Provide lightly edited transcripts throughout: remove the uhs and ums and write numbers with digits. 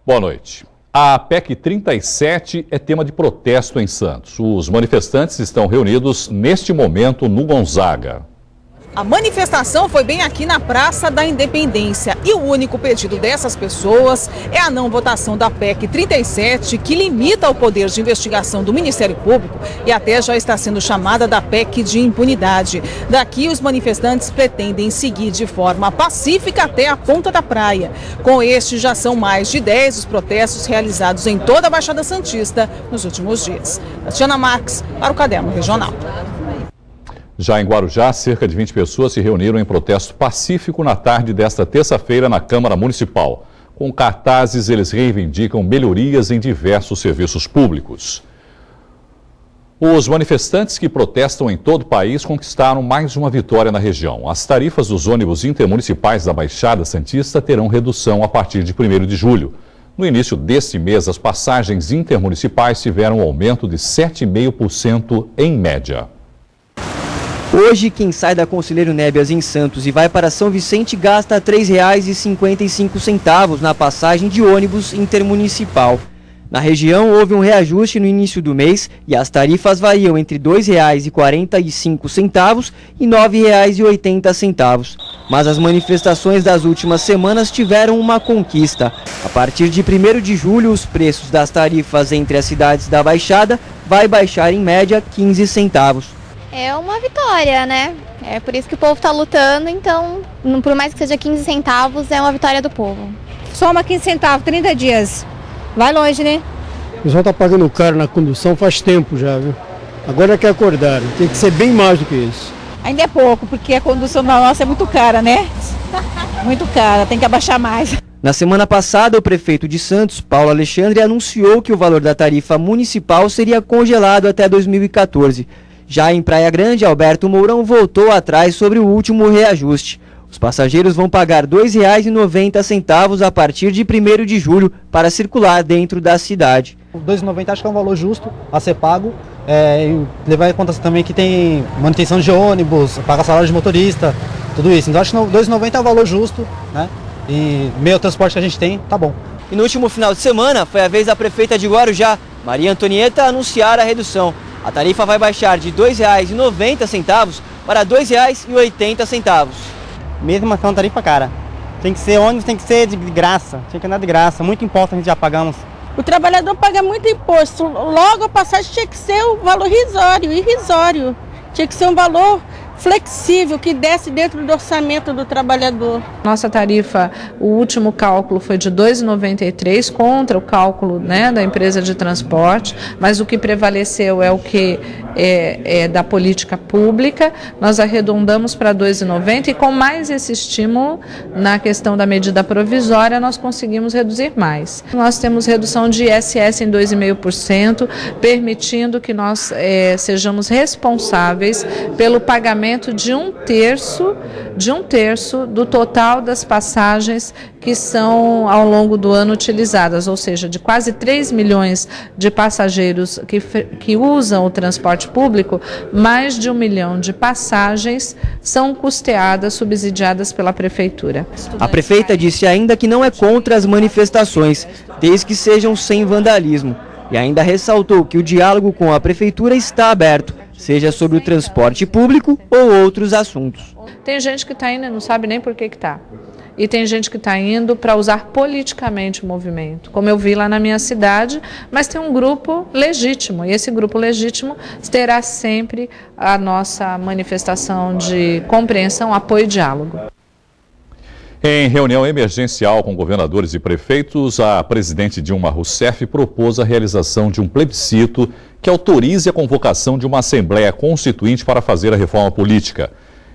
Boa noite. A PEC 37 é tema de protesto em Santos. Os manifestantes estão reunidos neste momento no Gonzaga. A manifestação foi bem aqui na Praça da Independência e o único pedido dessas pessoas é a não votação da PEC 37, que limita o poder de investigação do Ministério Público e até já está sendo chamada da PEC de impunidade. Daqui, os manifestantes pretendem seguir de forma pacífica até a ponta da praia. Com este, já são mais de 10 os protestos realizados em toda a Baixada Santista nos últimos dias. Tatiana Marques, para o Caderno Regional. Já em Guarujá, cerca de 20 pessoas se reuniram em protesto pacífico na tarde desta terça-feira na Câmara Municipal. Com cartazes, eles reivindicam melhorias em diversos serviços públicos. Os manifestantes que protestam em todo o país conquistaram mais uma vitória na região. As tarifas dos ônibus intermunicipais da Baixada Santista terão redução a partir de 1º de julho. No início deste mês, as passagens intermunicipais tiveram um aumento de 7,5% em média. Hoje, quem sai da Conselheiro Nébias em Santos e vai para São Vicente gasta R$ 3,55 na passagem de ônibus intermunicipal. Na região, houve um reajuste no início do mês e as tarifas variam entre R$ 2,45 e R$ 9,80. Mas as manifestações das últimas semanas tiveram uma conquista. A partir de 1º de julho, os preços das tarifas entre as cidades da Baixada vai baixar em média 15 centavos. É uma vitória, né? É por isso que o povo está lutando, então, por mais que seja 15 centavos, é uma vitória do povo. Soma 15 centavos, 30 dias. Vai longe, né? O pessoal está pagando caro na condução faz tempo já, viu? Agora é que acordaram, tem que ser bem mais do que isso. Ainda é pouco, porque a condução nossa é muito cara, né? Muito cara, tem que abaixar mais. Na semana passada, o prefeito de Santos, Paulo Alexandre, anunciou que o valor da tarifa municipal seria congelado até 2014. Já em Praia Grande, Alberto Mourão voltou atrás sobre o último reajuste. Os passageiros vão pagar R$ 2,90 a partir de 1º de julho para circular dentro da cidade. R$ 2,90 acho que é um valor justo a ser pago. Levar em conta também que tem manutenção de ônibus, pagar salário de motorista, tudo isso. Então acho que R$ 2,90 é um valor justo, né? E meio transporte que a gente tem, tá bom. E no último final de semana, foi a vez da prefeita de Guarujá, Maria Antonieta, anunciar a redução. A tarifa vai baixar de R$ 2,90 para R$ 2,80. Mesmo assim, é uma tarifa cara. Tem que ser ônibus, tem que ser de graça, tem que andar de graça. Muito imposto a gente já pagamos. O trabalhador paga muito imposto, logo a passagem tinha que ser um valor irrisório. Tinha que ser um valor flexível, que desse dentro do orçamento do trabalhador. Nossa tarifa, o último cálculo foi de R$ 2,93 contra o cálculo, né, da empresa de transporte, mas o que prevaleceu é o que é da política pública. Nós arredondamos para R$ 2,90 e com mais esse estímulo na questão da medida provisória nós conseguimos reduzir mais. Nós temos redução de ISS em 2,5%, permitindo que nós sejamos responsáveis pelo pagamento de um terço do total das passagens que são ao longo do ano utilizadas, ou seja, de quase 3 milhões de passageiros que usam o transporte público, mais de 1 milhão de passagens são custeadas, subsidiadas pela Prefeitura. A prefeita disse ainda que não é contra as manifestações, desde que sejam sem vandalismo, e ainda ressaltou que o diálogo com a Prefeitura está aberto, seja sobre o transporte público ou outros assuntos. Tem gente que está indo e não sabe nem por que está. E tem gente que está indo para usar politicamente o movimento, como eu vi lá na minha cidade, mas tem um grupo legítimo, e esse grupo legítimo terá sempre a nossa manifestação de compreensão, apoio e diálogo. Em reunião emergencial com governadores e prefeitos, a presidente Dilma Rousseff propôs a realização de um plebiscito que autorize a convocação de uma Assembleia Constituinte para fazer a reforma política.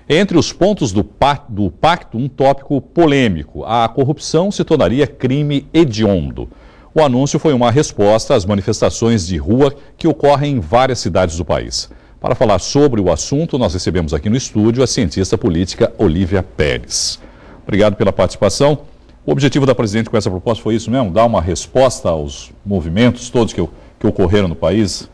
Entre os pontos do pacto, um tópico polêmico: a corrupção se tornaria crime hediondo. O anúncio foi uma resposta às manifestações de rua que ocorrem em várias cidades do país. Para falar sobre o assunto, nós recebemos aqui no estúdio a cientista política Olívia Pérez. Obrigado pela participação. O objetivo da presidente com essa proposta foi isso mesmo? Dar uma resposta aos movimentos todos que ocorreram no país?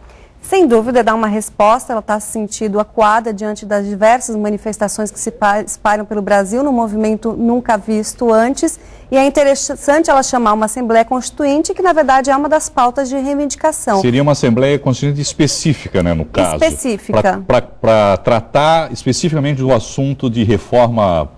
Sem dúvida, dá uma resposta, ela está se sentindo acuada diante das diversas manifestações que se espalham pelo Brasil, num movimento nunca visto antes, e é interessante ela chamar uma Assembleia Constituinte, que na verdade é uma das pautas de reivindicação. Seria uma Assembleia Constituinte específica, né, no caso? Específica. Para tratar especificamente do assunto de reforma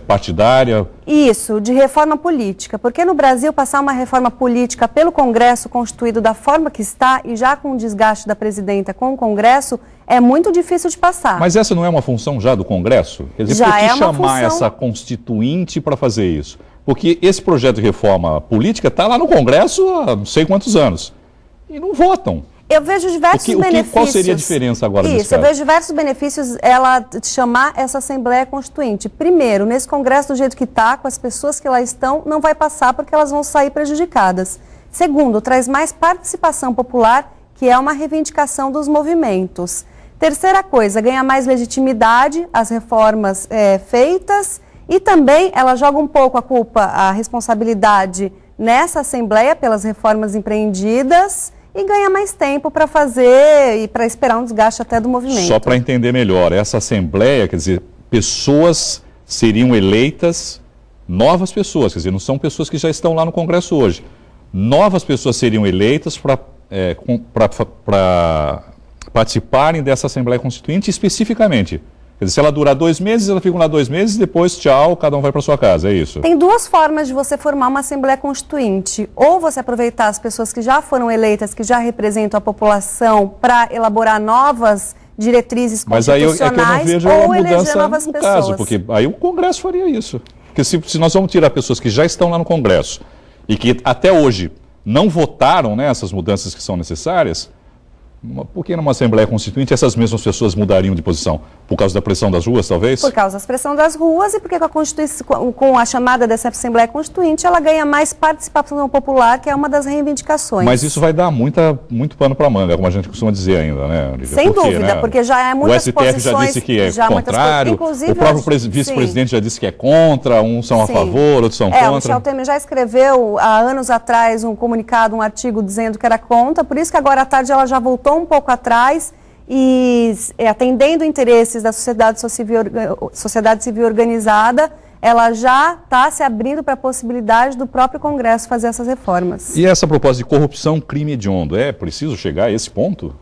partidária? Isso, de reforma política, porque no Brasil passar uma reforma política pelo Congresso constituído da forma que está e já com o desgaste da presidenta com o Congresso, é muito difícil de passar. Mas essa não é uma função já do Congresso? Quer dizer, por que chamar essa constituinte para fazer isso? Porque esse projeto de reforma política está lá no Congresso há não sei quantos anos e não votam. Eu vejo diversos benefícios. Qual seria a diferença agora nesse caso? Eu vejo diversos benefícios ela chamar essa Assembleia Constituinte. Primeiro, nesse Congresso do jeito que está, com as pessoas que lá estão, não vai passar porque elas vão sair prejudicadas. Segundo, traz mais participação popular, que é uma reivindicação dos movimentos. Terceira coisa, ganha mais legitimidade as reformas feitas e também ela joga um pouco a culpa, a responsabilidade nessa Assembleia pelas reformas empreendidas e ganha mais tempo para fazer e para esperar um desgaste até do movimento. Só para entender melhor, essa Assembleia, quer dizer, pessoas seriam eleitas, novas pessoas, quer dizer, não são pessoas que já estão lá no Congresso hoje. Novas pessoas seriam eleitas para participarem dessa Assembleia Constituinte especificamente. Quer dizer, se ela durar 2 meses, ela fica lá 2 meses e depois, tchau, cada um vai para sua casa, é isso? Tem duas formas de você formar uma Assembleia Constituinte. Ou você aproveitar as pessoas que já foram eleitas, que já representam a população, para elaborar novas diretrizes constitucionais, mas aí é que eu não vejo ou a mudança novas no pessoas. caso, porque aí o Congresso faria isso. Porque se nós vamos tirar pessoas que já estão lá no Congresso e que até hoje não votaram, né, essas mudanças que são necessárias, por que numa Assembleia Constituinte essas mesmas pessoas mudariam de posição? Por causa da pressão das ruas, talvez? Por causa da pressão das ruas e porque com a chamada dessa Assembleia Constituinte ela ganha mais participação popular, que é uma das reivindicações. Mas isso vai dar muito pano para manga, como a gente costuma dizer ainda, né, Olivia? Sem dúvida, porque já é muitas posições... O STF já disse que é contrário, o próprio vice-presidente já disse que é contra, uns são a favor, outros são contra. O Michel Temer já escreveu há anos atrás um comunicado, um artigo dizendo que era contra, por isso que agora à tarde ela já voltou um pouco atrás e atendendo interesses da sociedade civil organizada, ela já está se abrindo para a possibilidade do próprio Congresso fazer essas reformas. E essa proposta de corrupção, crime hediondo, é preciso chegar a esse ponto?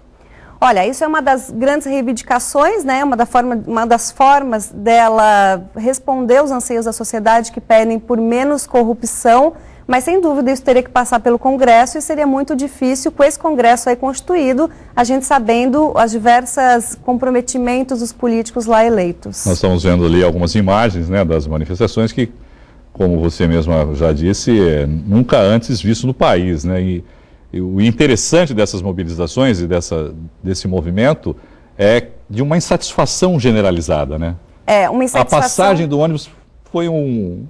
Olha, isso é uma das grandes reivindicações, né? Uma das formas dela responder aos anseios da sociedade que pedem por menos corrupção, mas sem dúvida isso teria que passar pelo Congresso e seria muito difícil com esse Congresso aí constituído, a gente sabendo os diversos comprometimentos dos políticos lá eleitos. Nós estamos vendo ali algumas imagens, né, das manifestações que, como você mesma já disse, nunca antes visto no país, né? E o interessante dessas mobilizações e desse movimento é de uma insatisfação generalizada, né? Uma insatisfação... A passagem do ônibus foi um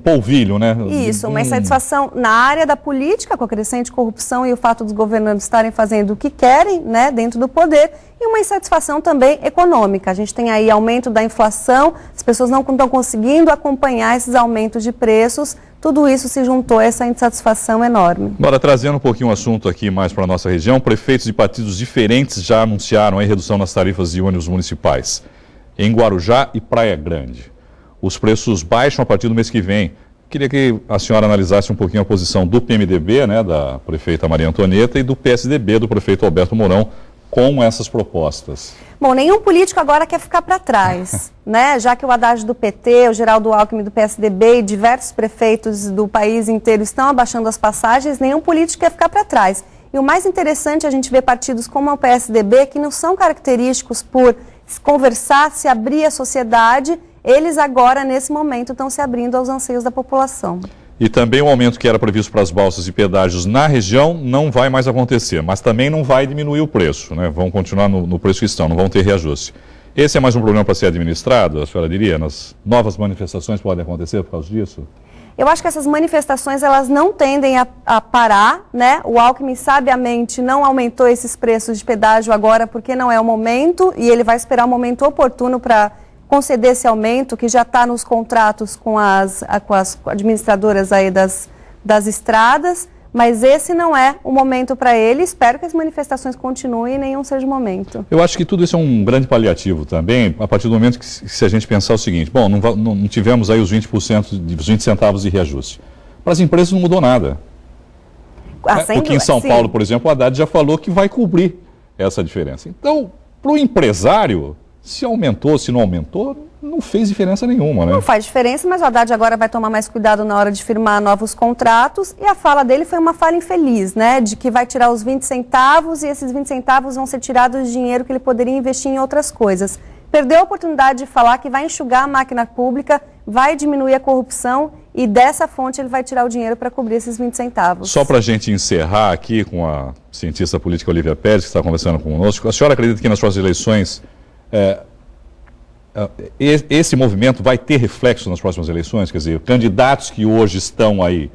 polvilho, né? Isso, uma insatisfação na área da política, com a crescente corrupção e o fato dos governantes estarem fazendo o que querem, né, dentro do poder, e uma insatisfação também econômica. A gente tem aí aumento da inflação, as pessoas não estão conseguindo acompanhar esses aumentos de preços, tudo isso se juntou a essa insatisfação enorme. Agora, trazendo um pouquinho o assunto aqui mais para a nossa região, prefeitos de partidos diferentes já anunciaram a redução nas tarifas de ônibus municipais, em Guarujá e Praia Grande. Os preços baixam a partir do mês que vem. Queria que a senhora analisasse um pouquinho a posição do PMDB, né, da prefeita Maria Antonieta, e do PSDB, do prefeito Alberto Mourão, com essas propostas. Bom, nenhum político agora quer ficar para trás, né? Já que o Haddad do PT, o Geraldo Alckmin do PSDB e diversos prefeitos do país inteiro estão abaixando as passagens, nenhum político quer ficar para trás. E o mais interessante é a gente ver partidos como o PSDB, que não são característicos por conversar, se abrir à sociedade. Eles agora, nesse momento, estão se abrindo aos anseios da população. E também o aumento que era previsto para as balsas e pedágios na região não vai mais acontecer, mas também não vai diminuir o preço, né? Vão continuar no preço que estão, não vão ter reajuste. Esse é mais um problema para ser administrado, a senhora diria? Nas novas manifestações podem acontecer por causa disso? Eu acho que essas manifestações, elas não tendem a parar, né? O Alckmin, sabiamente, não aumentou esses preços de pedágio agora porque não é o momento e ele vai esperar o momento oportuno para conceder esse aumento, que já está nos contratos com as administradoras aí das estradas, Mas esse não é o momento para ele. Espero que as manifestações continuem e nenhum seja o momento. Eu acho que tudo isso é um grande paliativo também, a partir do momento que se a gente pensar o seguinte, bom, não tivemos aí os 20 centavos de reajuste. Para as empresas não mudou nada. Porque em São Paulo, por exemplo, o Haddad já falou que vai cobrir essa diferença. Então, para o empresário, se aumentou, se não aumentou, não fez diferença nenhuma, né? Não faz diferença, mas o Haddad agora vai tomar mais cuidado na hora de firmar novos contratos. E a fala dele foi uma fala infeliz, né? De que vai tirar os 20 centavos e esses 20 centavos vão ser tirados de dinheiro que ele poderia investir em outras coisas. Perdeu a oportunidade de falar que vai enxugar a máquina pública, vai diminuir a corrupção e dessa fonte ele vai tirar o dinheiro para cobrir esses 20 centavos. Só para a gente encerrar aqui com a cientista política Olívia Pérez, que está conversando conosco, a senhora acredita que nas próximas eleições esse movimento vai ter reflexo nas próximas eleições? Quer dizer, candidatos que hoje estão aí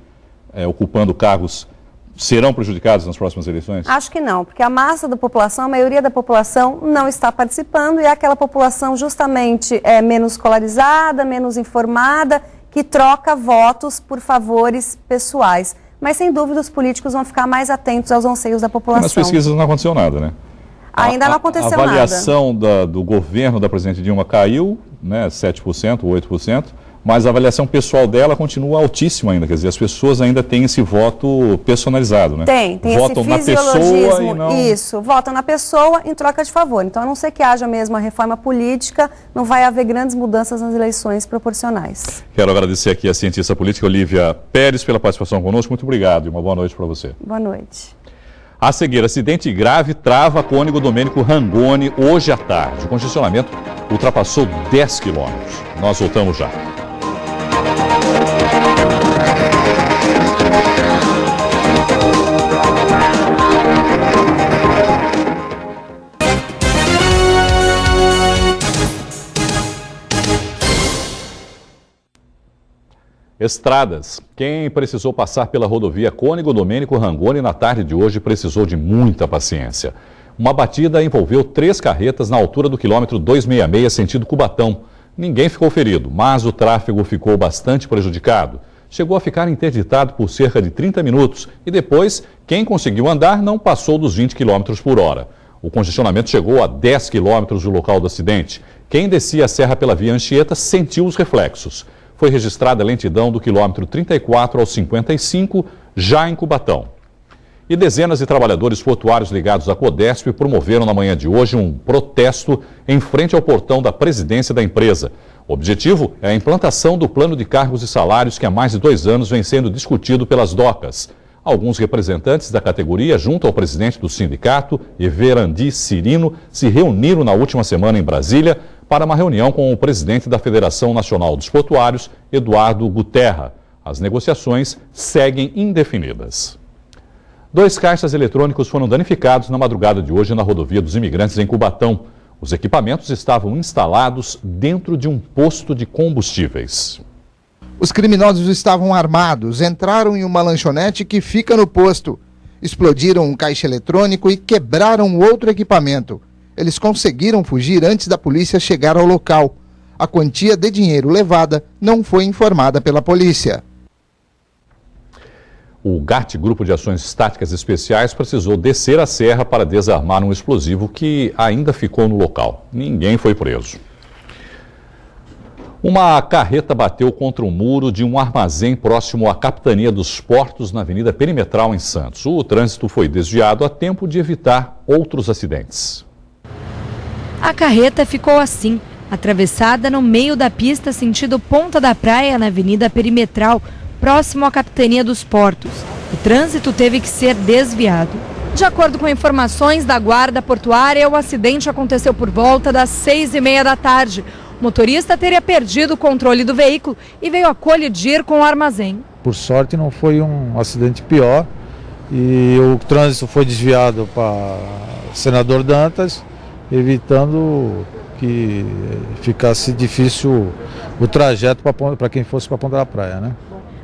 ocupando cargos serão prejudicados nas próximas eleições? Acho que não, porque a massa da população, a maioria da população não está participando e é aquela população justamente menos escolarizada, menos informada, que troca votos por favores pessoais. Mas sem dúvida os políticos vão ficar mais atentos aos anseios da população. Nas pesquisas não aconteceu nada, né? Ainda não aconteceu nada. A avaliação do governo da presidente Dilma caiu, né, 7%, 8%, mas a avaliação pessoal dela continua altíssima ainda, quer dizer, as pessoas ainda têm esse voto personalizado, né? Tem votam esse fisiologismo, na pessoa e não... Isso, votam na pessoa em troca de favor. Então, a não ser que haja mesmo a reforma política, não vai haver grandes mudanças nas eleições proporcionais. Quero agradecer aqui a cientista política Olívia Pérez pela participação conosco. Muito obrigado e uma boa noite para você. Boa noite. A seguir, acidente grave trava Cônego Domênico Rangoni hoje à tarde. O congestionamento ultrapassou 10 quilômetros. Nós voltamos já. Estradas. Quem precisou passar pela rodovia Cônego Domênico Rangoni na tarde de hoje precisou de muita paciência. Uma batida envolveu 3 carretas na altura do quilômetro 266, sentido Cubatão. Ninguém ficou ferido, mas o tráfego ficou bastante prejudicado. Chegou a ficar interditado por cerca de 30 minutos e depois, quem conseguiu andar não passou dos 20 km por hora. O congestionamento chegou a 10 km do local do acidente. Quem descia a serra pela via Anchieta sentiu os reflexos. Foi registrada a lentidão do quilômetro 34 ao 55, já em Cubatão. E dezenas de trabalhadores portuários ligados à Codesp promoveram na manhã de hoje um protesto em frente ao portão da presidência da empresa. O objetivo é a implantação do plano de cargos e salários que há mais de 2 anos vem sendo discutido pelas docas. Alguns representantes da categoria, junto ao presidente do sindicato, Everandi Cirino, se reuniram na última semana em Brasília para uma reunião com o presidente da Federação Nacional dos Portuários, Eduardo Guterra. As negociações seguem indefinidas. 2 caixas eletrônicos foram danificados na madrugada de hoje na rodovia dos Imigrantes em Cubatão. Os equipamentos estavam instalados dentro de um posto de combustíveis. Os criminosos estavam armados, entraram em uma lanchonete que fica no posto. Explodiram um caixa eletrônico e quebraram outro equipamento. Eles conseguiram fugir antes da polícia chegar ao local. A quantia de dinheiro levada não foi informada pela polícia. O GAT, Grupo de Ações Táticas Especiais, precisou descer a serra para desarmar um explosivo que ainda ficou no local. Ninguém foi preso. Uma carreta bateu contra o muro de um armazém próximo à Capitania dos Portos, na Avenida Perimetral, em Santos. O trânsito foi desviado a tempo de evitar outros acidentes. A carreta ficou assim, atravessada no meio da pista sentido Ponta da Praia, na Avenida Perimetral, próximo à Capitania dos Portos. O trânsito teve que ser desviado. De acordo com informações da Guarda Portuária, o acidente aconteceu por volta das 6h30 da tarde. O motorista teria perdido o controle do veículo e veio a colidir com o armazém. Por sorte não foi um acidente pior e o trânsito foi desviado para Senador Dantas, evitando que ficasse difícil o trajeto para quem fosse para a Ponta da Praia, né?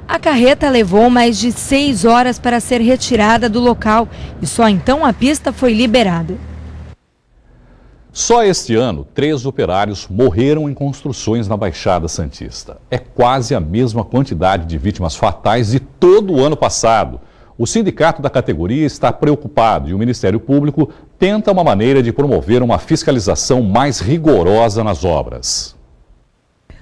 A carreta levou mais de 6 horas para ser retirada do local e só então a pista foi liberada. Só este ano, 3 operários morreram em construções na Baixada Santista. É quase a mesma quantidade de vítimas fatais de todo o ano passado. O sindicato da categoria está preocupado e o Ministério Público tenta uma maneira de promover uma fiscalização mais rigorosa nas obras.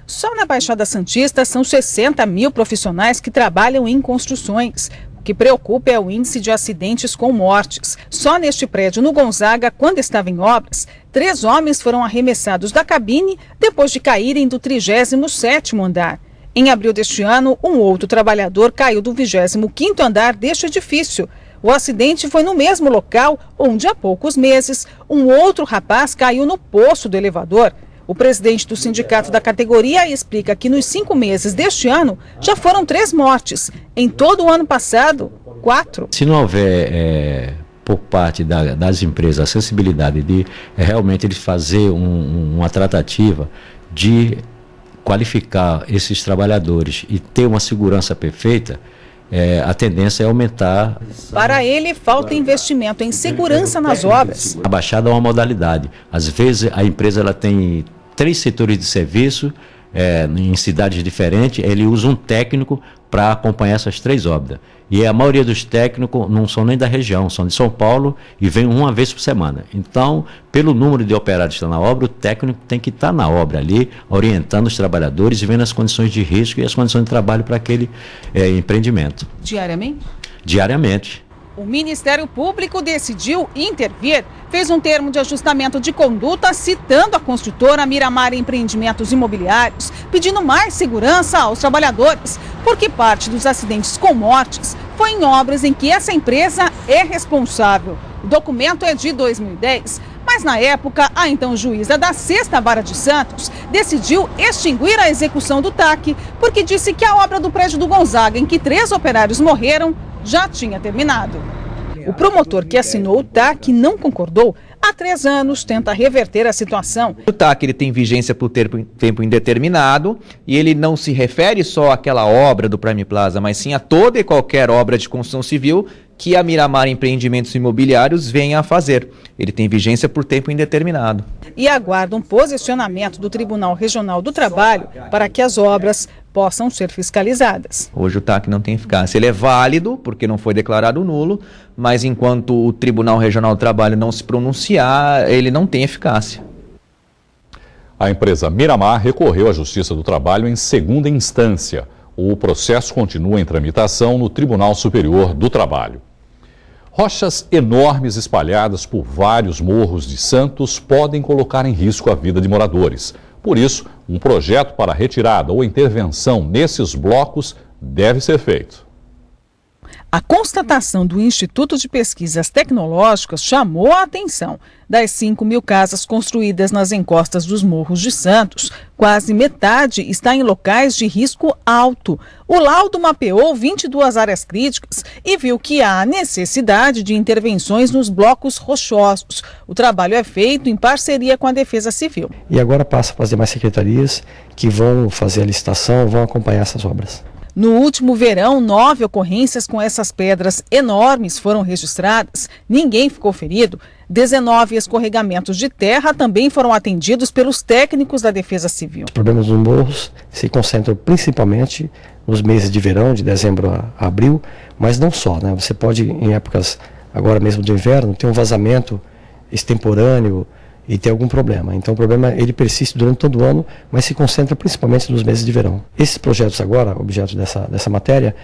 Só na Baixada Santista são 60 mil profissionais que trabalham em construções. O que preocupa é o índice de acidentes com mortes. Só neste prédio no Gonzaga, quando estava em obras, 3 homens foram arremessados da cabine depois de caírem do 37º andar. Em abril deste ano, um outro trabalhador caiu do 25º andar deste edifício. O acidente foi no mesmo local onde há poucos meses um outro rapaz caiu no poço do elevador. O presidente do sindicato da categoria explica que nos 5 meses deste ano já foram 3 mortes. Em todo o ano passado, 4. Se não houver por parte das empresas a sensibilidade de realmente eles fazer uma tratativa de qualificar esses trabalhadores e ter uma segurança perfeita, a tendência é aumentar. Para ele, falta investimento em segurança nas obras. A Baixada é uma modalidade. Às vezes, a empresa ela tem 3 setores de serviço em cidades diferentes. Ele usa um técnico para acompanhar essas 3 obras. E a maioria dos técnicos não são nem da região, são de São Paulo e vêm uma vez por semana. Então, pelo número de operários que estão na obra, o técnico tem que estar na obra ali, orientando os trabalhadores e vendo as condições de risco e as condições de trabalho para aquele empreendimento. Diariamente? Diariamente. O Ministério Público decidiu intervir, fez um termo de ajustamento de conduta citando a construtora Miramar Empreendimentos Imobiliários, pedindo mais segurança aos trabalhadores, porque parte dos acidentes com mortes foi em obras em que essa empresa é responsável. O documento é de 2010, mas na época a então juíza da 6ª Vara de Santos decidiu extinguir a execução do TAC, porque disse que a obra do prédio do Gonzaga, em que 3 operários morreram, já tinha terminado. O promotor que assinou o TAC não concordou. Há 3 anos tenta reverter a situação. O TAC ele tem vigência por tempo indeterminado e ele não se refere só àquela obra do Prime Plaza, mas sim a toda e qualquer obra de construção civil que a Miramar Empreendimentos Imobiliários venha a fazer. Ele tem vigência por tempo indeterminado. E aguarda um posicionamento do Tribunal Regional do Trabalho para que as obras possam ser fiscalizadas. Hoje o TAC não tem eficácia. Ele é válido porque não foi declarado nulo, mas enquanto o Tribunal Regional do Trabalho não se pronunciar, ele não tem eficácia. A empresa Miramar recorreu à Justiça do Trabalho em 2ª instância. O processo continua em tramitação no Tribunal Superior do Trabalho. Rochas enormes espalhadas por vários morros de Santos podem colocar em risco a vida de moradores. Por isso, um projeto para retirada ou intervenção nesses blocos deve ser feito. A constatação do Instituto de Pesquisas Tecnológicas chamou a atenção. Das 5.000 casas construídas nas encostas dos morros de Santos, quase metade está em locais de risco alto. O laudo mapeou 22 áreas críticas e viu que há necessidade de intervenções nos blocos rochosos. O trabalho é feito em parceria com a Defesa Civil. E agora passa a fazer mais secretarias que vão fazer a licitação, vão acompanhar essas obras. No último verão, 9 ocorrências com essas pedras enormes foram registradas. Ninguém ficou ferido. 19 escorregamentos de terra também foram atendidos pelos técnicos da Defesa Civil. Os problemas dos morros se concentram principalmente nos meses de verão, de dezembro a abril, mas não só, né? Você pode, em épocas agora mesmo de inverno, ter um vazamento extemporâneo e ter algum problema. Então o problema ele persiste durante todo o ano, mas se concentra principalmente nos meses de verão. Esses projetos agora, objeto dessa matéria,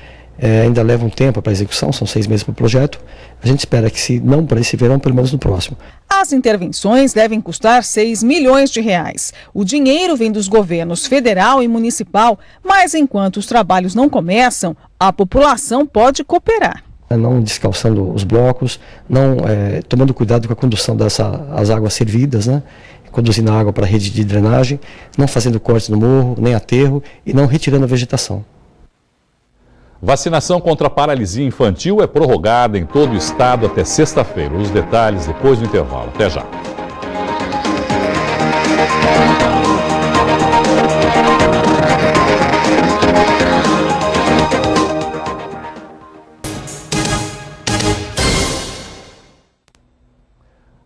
ainda levam tempo para execução, são 6 meses para o projeto. A gente espera que, se não para esse verão, pelo menos no próximo. As intervenções devem custar 6 milhões de reais. O dinheiro vem dos governos federal e municipal, mas enquanto os trabalhos não começam, a população pode cooperar. Não descalçando os blocos, não tomando cuidado com a condução das águas servidas, né? Conduzindo a água para a rede de drenagem, não fazendo cortes no morro, nem aterro e não retirando a vegetação. Vacinação contra a paralisia infantil é prorrogada em todo o estado até sexta-feira. Os detalhes depois do intervalo. Até já.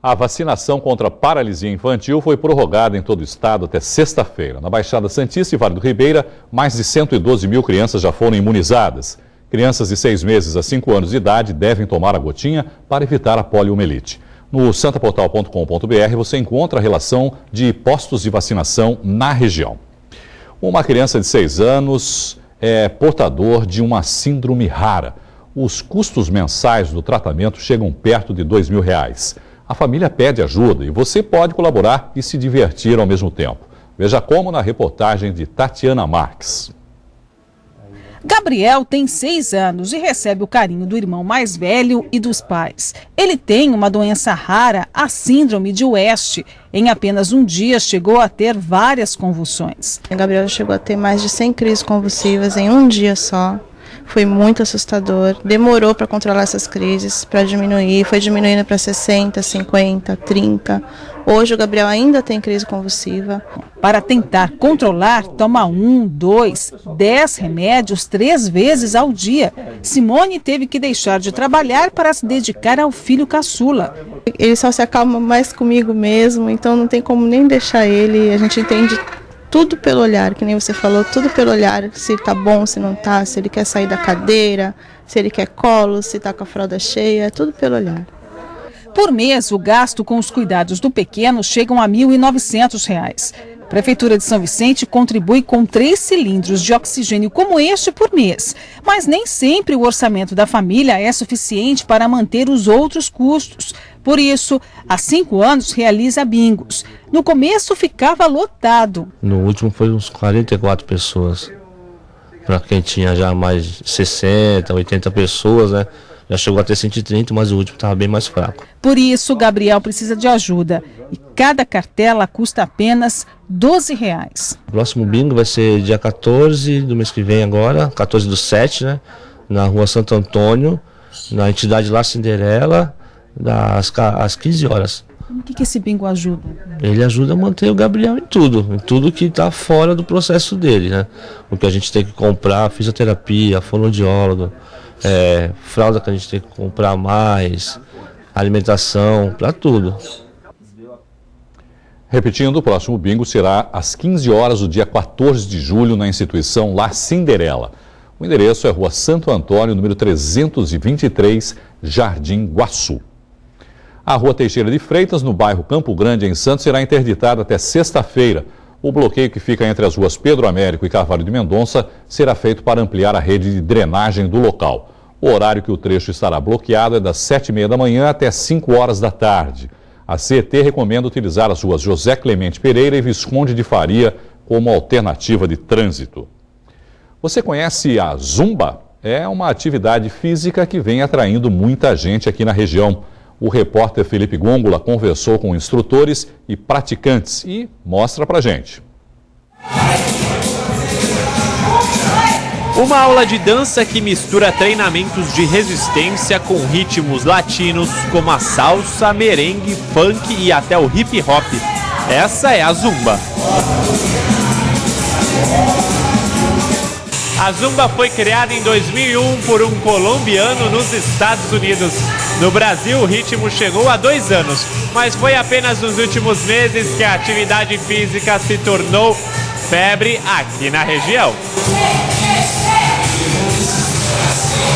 A vacinação contra a paralisia infantil foi prorrogada em todo o estado até sexta-feira. Na Baixada Santista e Vale do Ribeira, mais de 112 mil crianças já foram imunizadas. Crianças de 6 meses a 5 anos de idade devem tomar a gotinha para evitar a poliomielite. No santaportal.com.br você encontra a relação de postos de vacinação na região. Uma criança de 6 anos é portador de uma síndrome rara. Os custos mensais do tratamento chegam perto de R$2.000. A família pede ajuda e você pode colaborar e se divertir ao mesmo tempo. Veja como na reportagem de Tatiana Marques. Gabriel tem 6 anos e recebe o carinho do irmão mais velho e dos pais. Ele tem uma doença rara, a síndrome de West. Em apenas um dia chegou a ter várias convulsões. O Gabriel chegou a ter mais de 100 crises convulsivas em um dia só. Foi muito assustador, demorou para controlar essas crises, para diminuir, foi diminuindo para 60, 50, 30. Hoje o Gabriel ainda tem crise convulsiva. Para tentar controlar, toma 1, 2, 10 remédios 3 vezes ao dia. Simone teve que deixar de trabalhar para se dedicar ao filho caçula. Ele só se acalma mais comigo mesmo, então não tem como nem deixar ele, a gente entende tudo pelo olhar, que nem você falou, tudo pelo olhar, se tá bom, se não tá, se ele quer sair da cadeira, se ele quer colo, se tá com a fralda cheia, tudo pelo olhar. Por mês, o gasto com os cuidados do pequeno chegam a R$ 1.900. A Prefeitura de São Vicente contribui com 3 cilindros de oxigênio como este por mês. Mas nem sempre o orçamento da família é suficiente para manter os outros custos. Por isso, há 5 anos realiza bingos. No começo ficava lotado. No último foi uns 44 pessoas. Para quem tinha já mais 60, 80 pessoas, né? Já chegou a ter 130, mas o último estava bem mais fraco. Por isso, Gabriel precisa de ajuda. E cada cartela custa apenas R$12. O próximo bingo vai ser dia 14 do mês que vem agora, 14/7, né? Na rua Santo Antônio, na entidade La Cinderela, às 15 horas. O que esse bingo ajuda? Ele ajuda a manter o Gabriel em tudo que está fora do processo dele, né? O que a gente tem que comprar, fisioterapia, fonoaudiólogo, fralda que a gente tem que comprar mais, alimentação, para tudo. Repetindo, o próximo bingo será às 15 horas do dia 14 de julho na instituição La Cinderela. O endereço é Rua Santo Antônio, número 323, Jardim Guaçu. A Rua Teixeira de Freitas, no bairro Campo Grande, em Santos, será interditada até sexta-feira. O bloqueio que fica entre as ruas Pedro Américo e Carvalho de Mendonça será feito para ampliar a rede de drenagem do local. O horário que o trecho estará bloqueado é das 7h30 da manhã até 5 horas da tarde. A CET recomenda utilizar as ruas José Clemente Pereira e Visconde de Faria como alternativa de trânsito. Você conhece a Zumba? É uma atividade física que vem atraindo muita gente aqui na região. O repórter Felipe Gôngola conversou com instrutores e praticantes e mostra pra gente. Uma aula de dança que mistura treinamentos de resistência com ritmos latinos como a salsa, merengue, funk e até o hip hop. Essa é a Zumba. A Zumba foi criada em 2001 por um colombiano nos Estados Unidos. No Brasil, o ritmo chegou há 2 anos, mas foi apenas nos últimos meses que a atividade física se tornou febre aqui na região.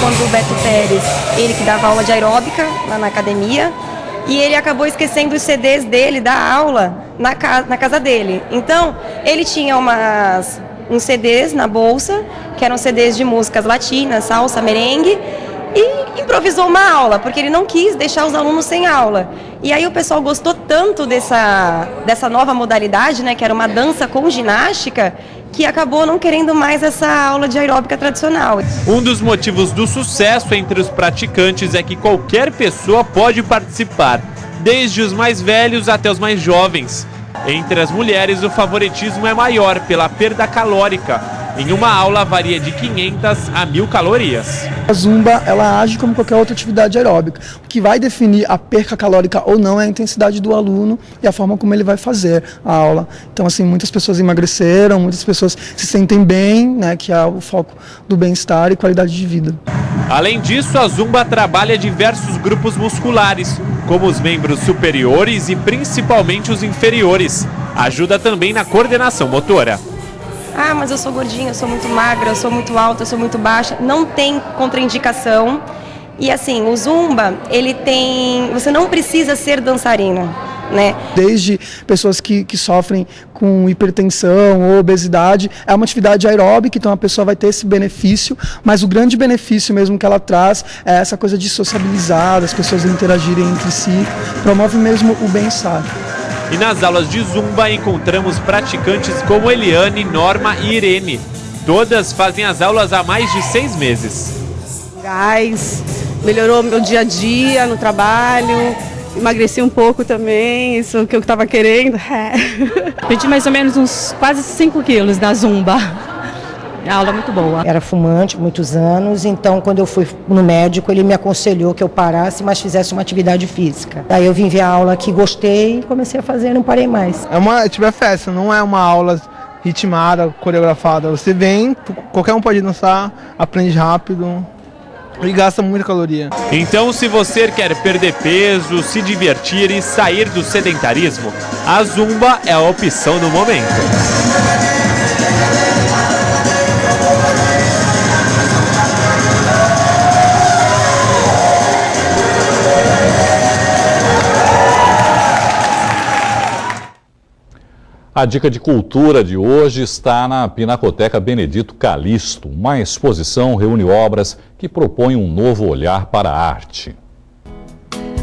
Quando o Beto Pérez, ele que dava aula de aeróbica lá na academia, e ele acabou esquecendo os CDs dele da aula na casa dele. Então, ele tinha uns CDs na bolsa, que eram CDs de músicas latinas, salsa, merengue, e improvisou uma aula, porque ele não quis deixar os alunos sem aula. E aí o pessoal gostou tanto dessa nova modalidade, né, que era uma dança com ginástica, que acabou não querendo mais essa aula de aeróbica tradicional. Um dos motivos do sucesso entre os praticantes é que qualquer pessoa pode participar, desde os mais velhos até os mais jovens. Entre as mulheres, o favoritismo é maior pela perda calórica. Em uma aula varia de 500 a 1.000 calorias. A Zumba, ela age como qualquer outra atividade aeróbica. O que vai definir a perca calórica ou não é a intensidade do aluno e a forma como ele vai fazer a aula. Então, assim, muitas pessoas emagreceram, muitas pessoas se sentem bem, né, que é o foco do bem-estar e qualidade de vida. Além disso, a Zumba trabalha diversos grupos musculares, como os membros superiores e principalmente os inferiores. Ajuda também na coordenação motora. Ah, mas eu sou gordinha, eu sou muito magra, eu sou muito alta, eu sou muito baixa. Não tem contraindicação. E assim, o Zumba, ele tem... Você não precisa ser dançarina, né? Desde pessoas que sofrem com hipertensão ou obesidade, é uma atividade aeróbica, então a pessoa vai ter esse benefício, mas o grande benefício mesmo que ela traz é essa coisa de sociabilizar, as pessoas interagirem entre si, promove mesmo o bem-estar. E nas aulas de Zumba encontramos praticantes como Eliane, Norma e Irene. Todas fazem as aulas há mais de 6 meses. Melhorou meu dia a dia no trabalho, emagreci um pouco também, isso que eu estava querendo. Perdi mais ou menos uns quase 5 quilos da Zumba. A aula é muito boa. Era fumante muitos anos, então quando eu fui no médico, ele me aconselhou que eu parasse, mas fizesse uma atividade física. Daí eu vim ver a aula aqui, gostei, comecei a fazer e não parei mais. É festa, não é uma aula ritmada, coreografada. Você vem, qualquer um pode dançar, aprende rápido e gasta muita caloria. Então, se você quer perder peso, se divertir e sair do sedentarismo, a Zumba é a opção do momento. A dica de cultura de hoje está na Pinacoteca Benedito Calixto. Uma exposição reúne obras que propõem um novo olhar para a arte.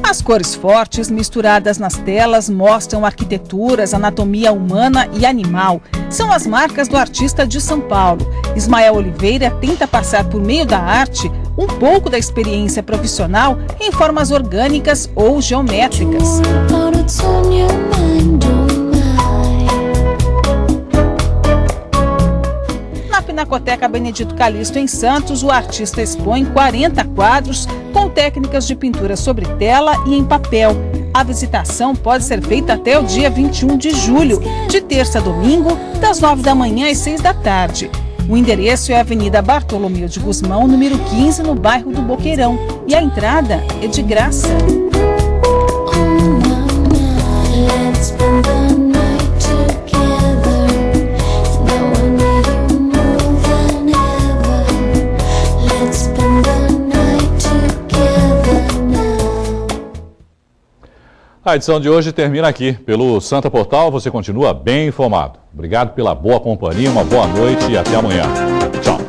As cores fortes misturadas nas telas mostram arquiteturas, anatomia humana e animal. São as marcas do artista de São Paulo. Ismael Oliveira tenta passar por meio da arte um pouco da experiência profissional em formas orgânicas ou geométricas. Na Pinacoteca Benedito Calixto, em Santos, o artista expõe 40 quadros com técnicas de pintura sobre tela e em papel. A visitação pode ser feita até o dia 21 de julho, de terça a domingo, das 9 da manhã às 6 da tarde. O endereço é a Avenida Bartolomeu de Gusmão, número 15, no bairro do Boqueirão. E a entrada é de graça. A edição de hoje termina aqui. Pelo Santa Portal, você continua bem informado. Obrigado pela boa companhia, uma boa noite e até amanhã. Tchau.